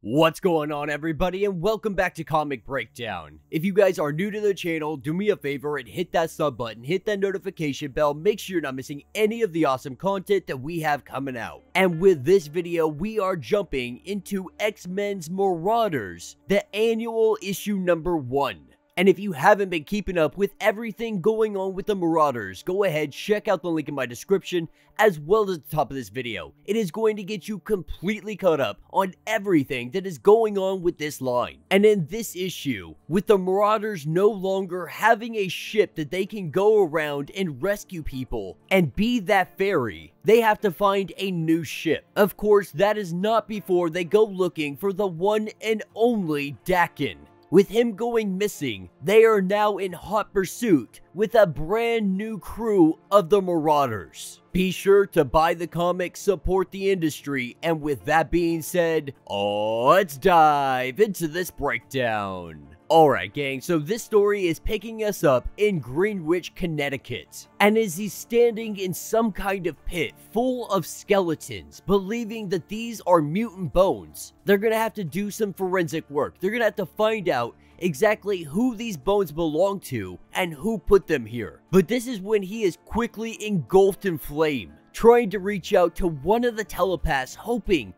What's going on, everybody, and welcome back to Comic Breakdown. If you guys are new to the channel, do me a favor and hit that sub button, hit that notification bell, make sure you're not missing any of the awesome content that we have coming out. And with this video, we are jumping into X-Men's Marauders, the annual issue number 1. And if you haven't been keeping up with everything going on with the Marauders, go ahead, check out the link in my description, as well as the top of this video. It is going to get you completely caught up on everything that is going on with this line. And in this issue, with the Marauders no longer having a ship that they can go around and rescue people and be that ferry, they have to find a new ship. Of course, that is not before they go looking for the one and only Daken. With him going missing, they are now in hot pursuit with a brand new crew of the Marauders. Be sure to buy the comic, support the industry, and with that being said, let's dive into this breakdown. Alright gang, so this story is picking us up in Greenwich, Connecticut. And as he's standing in some kind of pit full of skeletons, believing that these are mutant bones, they're gonna have to do some forensic work. They're gonna have to find out exactly who these bones belong to and who put them here. But this is when he is quickly engulfed in flame, trying to reach out to one of the telepaths,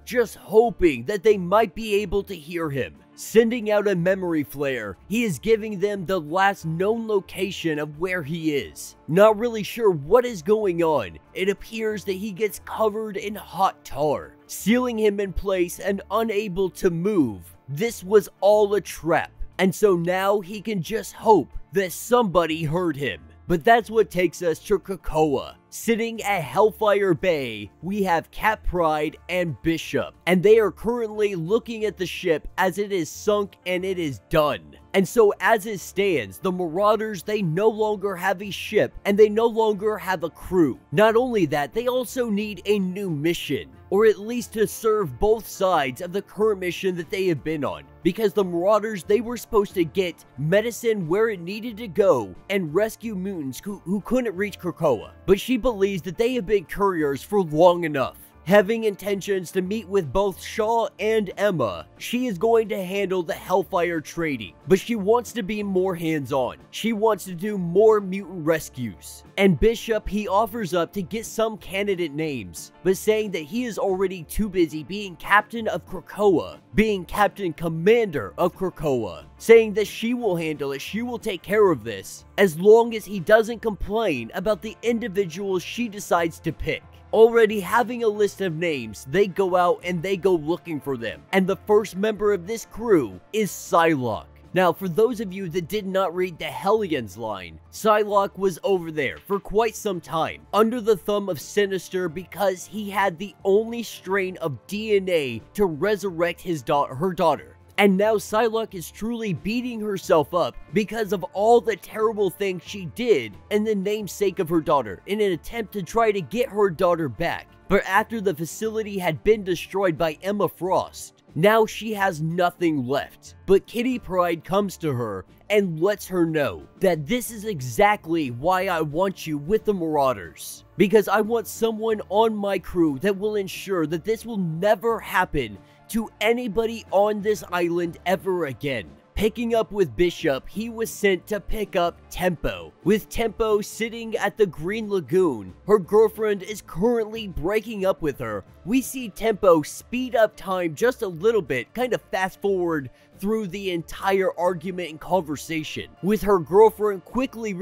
just hoping that they might be able to hear him. Sending out a memory flare, he is giving them the last known location of where he is. Not really sure what is going on, it appears that he gets covered in hot tar, sealing him in place and unable to move. This was all a trap, and so now he can just hope that somebody heard him. But that's what takes us to Krakoa. Sitting at Hellfire Bay, we have Kate Pryde and Bishop, and they are currently looking at the ship as it is sunk and it is done. And so as it stands, the Marauders, they no longer have a ship and they no longer have a crew. Not only that, they also need a new mission, or at least to serve both sides of the current mission that they have been on. Because the Marauders, they were supposed to get medicine where it needed to go and rescue mutants who couldn't reach Krakoa. But she believes that they have been couriers for long enough. Having intentions to meet with both Shaw and Emma, she is going to handle the Hellfire trading, but she wants to be more hands-on. She wants to do more mutant rescues. And Bishop, he offers up to get some candidate names, but saying that he is already too busy being captain of Krakoa, being captain commander of Krakoa, saying that she will handle it, she will take care of this, as long as he doesn't complain about the individuals she decides to pick. Already having a list of names, they go out and they go looking for them. And the first member of this crew is Psylocke. Now, for those of you that did not read the Hellions line, Psylocke was over there for quite some time, under the thumb of Sinister, because he had the only strain of DNA to resurrect her daughter. And now Psylocke is truly beating herself up because of all the terrible things she did in the namesake of her daughter, in an attempt to try to get her daughter back. But after the facility had been destroyed by Emma Frost, now she has nothing left. But Kate Pryde comes to her and lets her know that this is exactly why I want you with the Marauders. Because I want someone on my crew that will ensure that this will never happen to anybody on this island ever again. Picking up with Bishop, he was sent to pick up Tempo. With Tempo sitting at the Green Lagoon, her girlfriend is currently breaking up with her. We see Tempo speed up time just a little bit, kind of fast forward through the entire argument and conversation. With her girlfriend quickly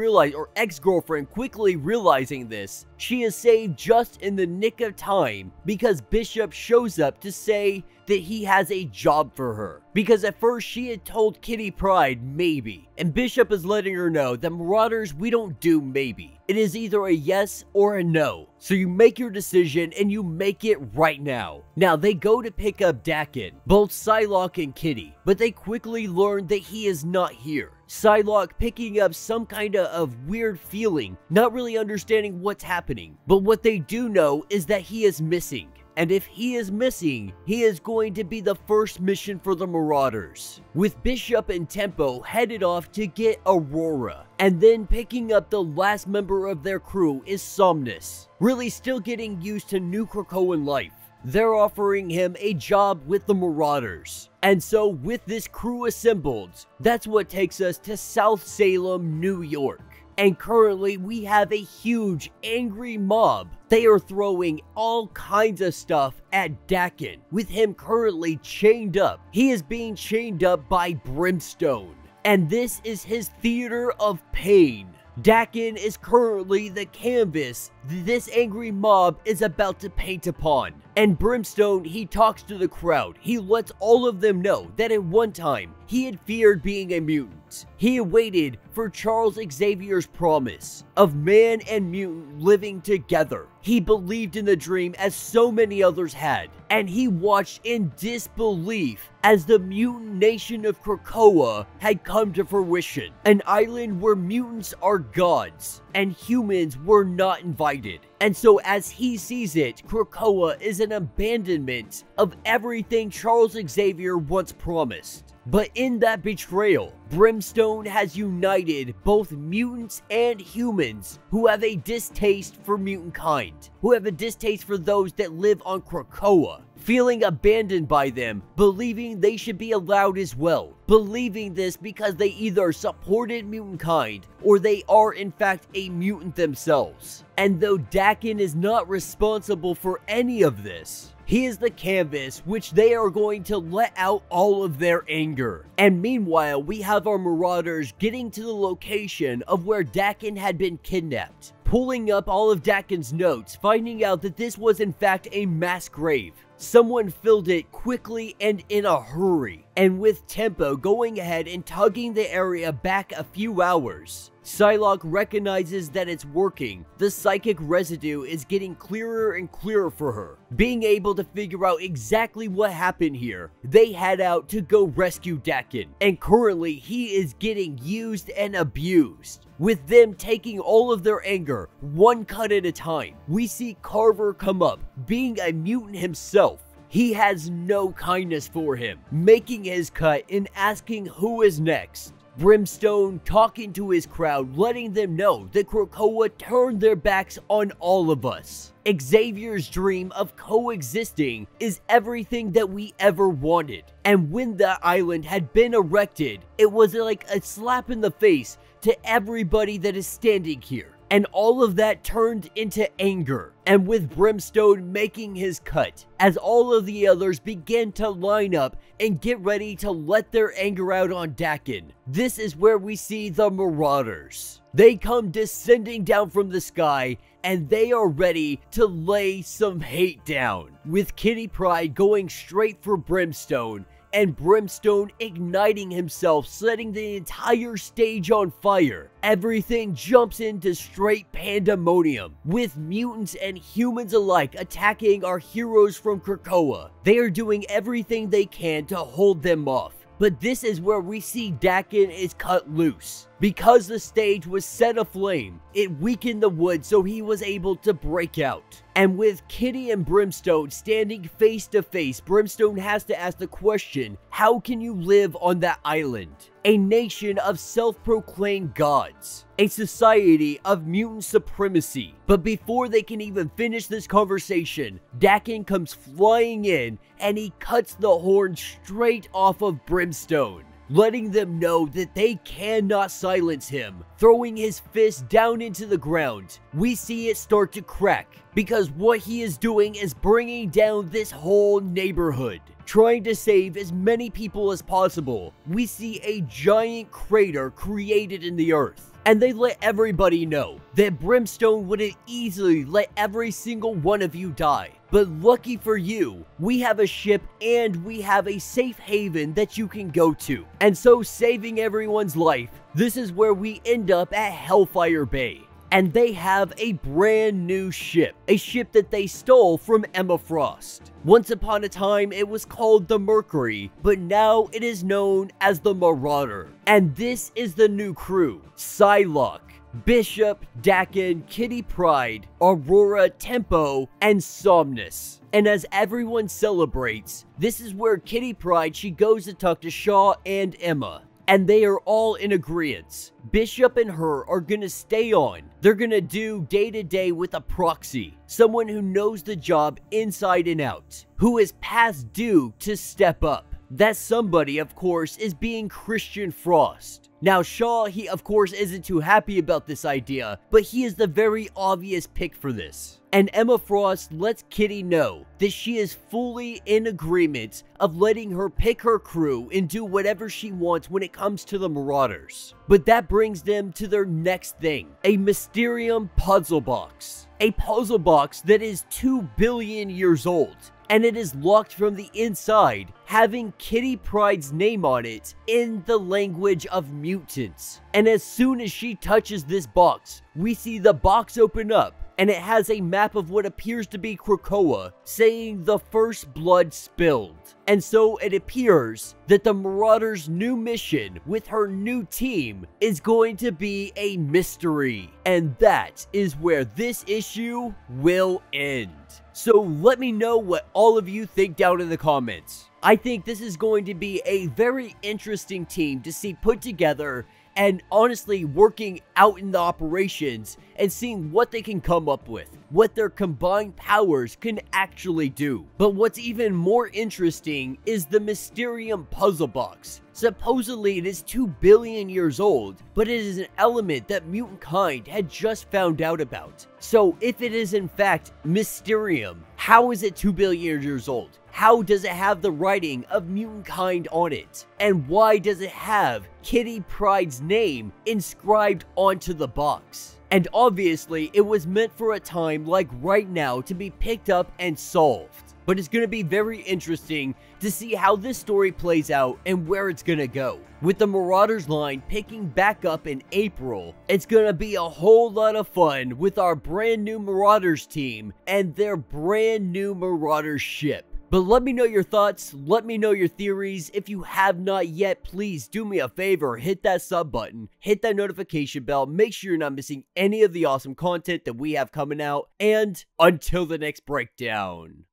ex-girlfriend quickly realizing this, she is saved just in the nick of time because Bishop shows up to say that he has a job for her. Because at first she had told Kate Pryde maybe, and Bishop is letting her know that Marauders, we don't do maybe. It is either a yes or a no. So you make your decision and you make it right now. Now they go to pick up Daken, both Psylocke and Kitty, but they quickly learn that he is not here. Psylocke picking up some kind of weird feeling, not really understanding what's happening. But what they do know is that he is missing. And if he is missing, he is going to be the first mission for the Marauders. With Bishop and Tempo headed off to get Aurora. And then picking up the last member of their crew is Somnus. Really still getting used to new Krakoan life. They're offering him a job with the Marauders. And so with this crew assembled, that's what takes us to South Salem, New York. And currently we have a huge angry mob. They are throwing all kinds of stuff at Daken, with him currently chained up. He is being chained up by Brimstone, and this is his theater of pain. Daken is currently the canvas this angry mob is about to paint upon. And Brimstone, he talks to the crowd. He lets all of them know that at one time, he had feared being a mutant. He awaited for Charles Xavier's promise of man and mutant living together. He believed in the dream as so many others had, and he watched in disbelief as the mutant nation of Krakoa had come to fruition. An island where mutants are gods, and humans were not invited. And so as he sees it, Krakoa is an abandonment of everything Charles Xavier once promised. But in that betrayal, Brimstone has united both mutants and humans who have a distaste for mutant kind, who have a distaste for those that live on Krakoa, feeling abandoned by them, believing they should be allowed as well, believing this because they either supported mutant kind or they are in fact a mutant themselves. And though Daken is not responsible for any of this, he is the canvas which they are going to let out all of their anger. And meanwhile, we have our Marauders getting to the location of where Daken had been kidnapped, pulling up all of Daken's notes, finding out that this was in fact a mass grave. Someone filled it quickly and in a hurry, and with tempo going ahead and tugging the area back a few hours. Psylocke recognizes that it's working. The psychic residue is getting clearer and clearer for her. Being able to figure out exactly what happened here, they head out to go rescue Daken, and currently he is getting used and abused, with them taking all of their anger one cut at a time. We see Carver come up, being a mutant himself. He has no kindness for him, making his cut and asking who is next. Brimstone talking to his crowd, letting them know that Krakoa turned their backs on all of us. Xavier's dream of coexisting is everything that we ever wanted. And when that island had been erected, it was like a slap in the face to everybody that is standing here. And all of that turned into anger. And with Brimstone making his cut, as all of the others began to line up and get ready to let their anger out on Daken, this is where we see the Marauders. They come descending down from the sky, and they are ready to lay some hate down, with Kate Pryde going straight for Brimstone, and Brimstone igniting himself, setting the entire stage on fire. Everything jumps into straight pandemonium, with mutants and humans alike attacking our heroes from Krakoa. They are doing everything they can to hold them off. But this is where we see Daken is cut loose. Because the stage was set aflame, it weakened the wood so he was able to break out. And with Kitty and Brimstone standing face to face, Brimstone has to ask the question, how can you live on that island? A nation of self-proclaimed gods. A society of mutant supremacy. But before they can even finish this conversation, Daken comes flying in and he cuts the horn straight off of Brimstone, letting them know that they cannot silence him. Throwing his fist down into the ground, we see it start to crack, because what he is doing is bringing down this whole neighborhood, trying to save as many people as possible. We see a giant crater created in the earth. And they let everybody know that Brimstone would have easily let every single one of you die. But lucky for you, we have a ship and we have a safe haven that you can go to. And so, saving everyone's life, this is where we end up at Hellfire Bay. And they have a brand new ship. A ship that they stole from Emma Frost. Once upon a time, it was called the Mercury, but now it is known as the Marauder. And this is the new crew. Psylocke, Bishop, Daken, Kate Pryde, Aurora, Tempo, and Somnus. And as everyone celebrates, this is where Kate Pryde, she goes to talk to Shaw and Emma. And they are all in agreement. Bishop and her are gonna stay on. They're gonna do day-to-day with a proxy. Someone who knows the job inside and out. Who is past due to step up. That somebody, of course, is being Christian Frost. Now Shaw, he of course isn't too happy about this idea, but he is the very obvious pick for this. And Emma Frost lets Kitty know that she is fully in agreement of letting her pick her crew and do whatever she wants when it comes to the Marauders. But that brings them to their next thing, a Mysterium puzzle box. A puzzle box that is 2 billion years old, and it is locked from the inside, having Kate Pryde's name on it in the language of mutants. And as soon as she touches this box, we see the box open up, and it has a map of what appears to be Krakoa, saying the first blood spilled. And so it appears that the Marauders' new mission with her new team is going to be a mystery. And that is where this issue will end. So let me know what all of you think down in the comments. I think this is going to be a very interesting team to see put together, and honestly working out in the operations and seeing what they can come up with, what their combined powers can actually do. But what's even more interesting is the Mysterium puzzle box. Supposedly it is 2 billion years old, but it is an element that mutant kind had just found out about. So if it is in fact Mysterium, how is it 2 billion years old? How does it have the writing of mutant kind on it? And why does it have Kate Pryde's name inscribed onto the box? And obviously, it was meant for a time like right now to be picked up and solved. But it's going to be very interesting to see how this story plays out and where it's going to go. With the Marauders line picking back up in April, it's going to be a whole lot of fun with our brand new Marauders team and their brand new Marauders ship. But let me know your thoughts, let me know your theories. If you have not yet, please do me a favor, hit that sub button, hit that notification bell, make sure you're not missing any of the awesome content that we have coming out, and until the next breakdown.